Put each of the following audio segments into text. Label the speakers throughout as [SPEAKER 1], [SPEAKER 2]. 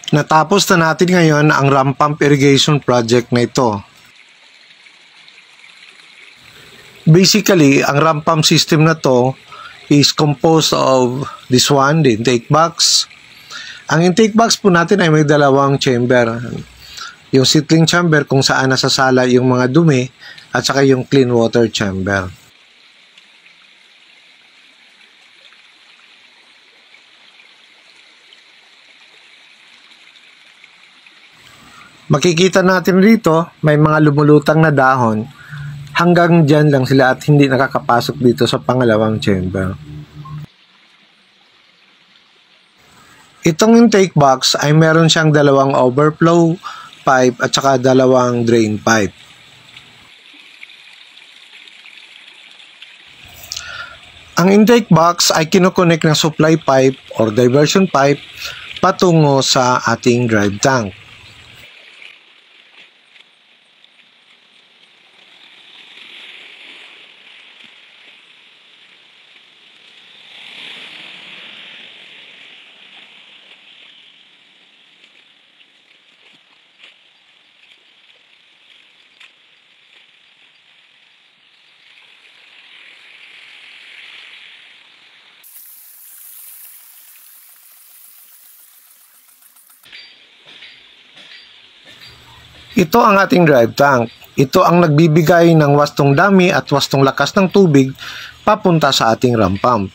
[SPEAKER 1] Natapos na natin ngayon ang ram pump irrigation project na ito. Basically, ang ram pump system na to is composed of this one, the intake box. Ang intake box po natin ay may dalawang chamber. Yung settling chamber kung saan nasasala yung mga dumi at saka yung clean water chamber. Makikita natin rito, may mga lumulutang na dahon. Hanggang dyan lang sila at hindi nakakapasok dito sa pangalawang chamber. Itong intake box ay meron siyang dalawang overflow pipe at saka dalawang drain pipe. Ang intake box ay kinokonek ng supply pipe or diversion pipe patungo sa ating drive tank. Ito ang ating drive tank. Ito ang nagbibigay ng wastong dami at wastong lakas ng tubig papunta sa ating ram pump.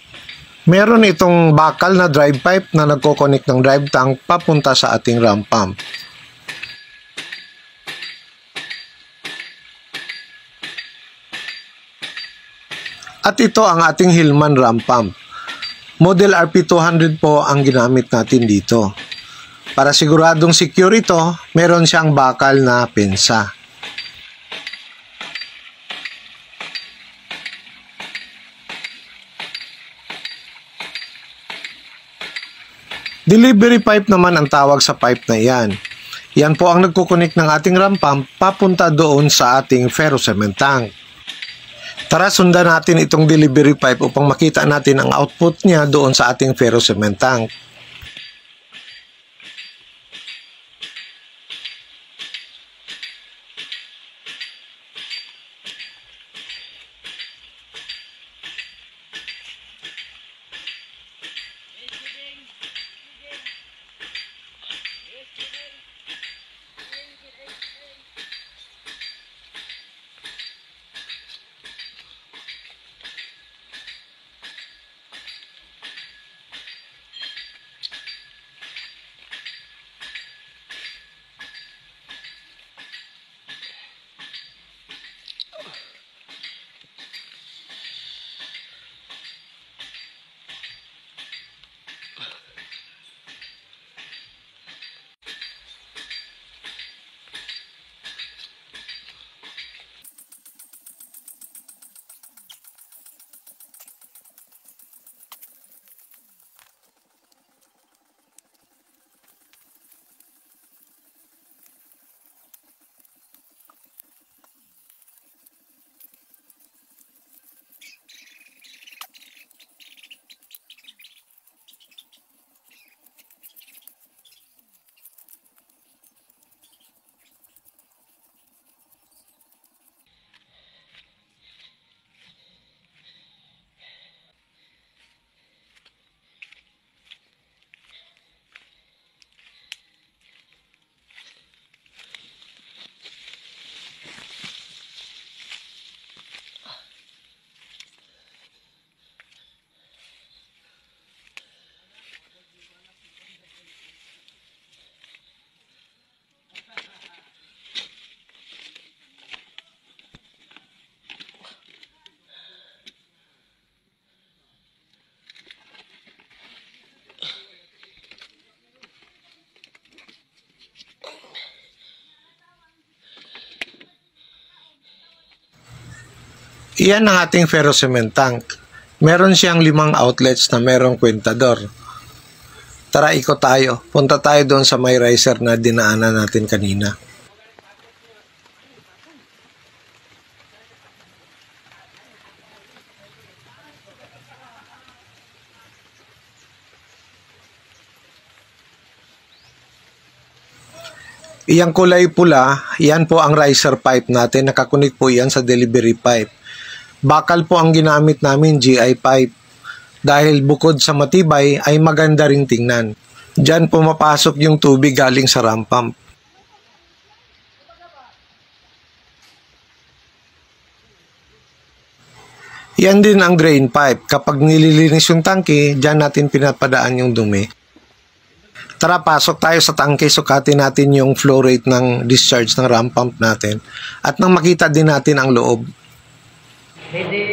[SPEAKER 1] Meron itong bakal na drive pipe na nagko-connect ng drive tank papunta sa ating ram pump. At ito ang ating Hillman ram pump. Model RP200 po ang ginamit natin dito. Para siguradong secure ito, meron siyang bakal na pensa. Delivery pipe naman ang tawag sa pipe na iyan. Yan po ang nagkukunik ng ating ram pump papunta doon sa ating ferrocement tank. Tara, sundan natin itong delivery pipe upang makita natin ang output niya doon sa ating ferrocement tank. Iyan ang ating ferrocement tank. Meron siyang 5 outlets na merong kwentador. Tara, ikot tayo. Punta tayo doon sa may riser na dinaanan natin kanina. Iyang kulay pula, yan po ang riser pipe natin. Nakakunik po yan sa delivery pipe. Bakal po ang ginamit namin, GI pipe. Dahil bukod sa matibay, ay maganda ring tingnan. Diyan pumapasok yung tubig galing sa ramp pump. Yan din ang drain pipe. Kapag nililinis yung tangke, diyan natin pinapadaan yung dumi. Tara, pasok tayo sa tangke, sukatin natin yung flow rate ng discharge ng ramp pump natin at nang makita din natin ang loob.
[SPEAKER 2] Hindi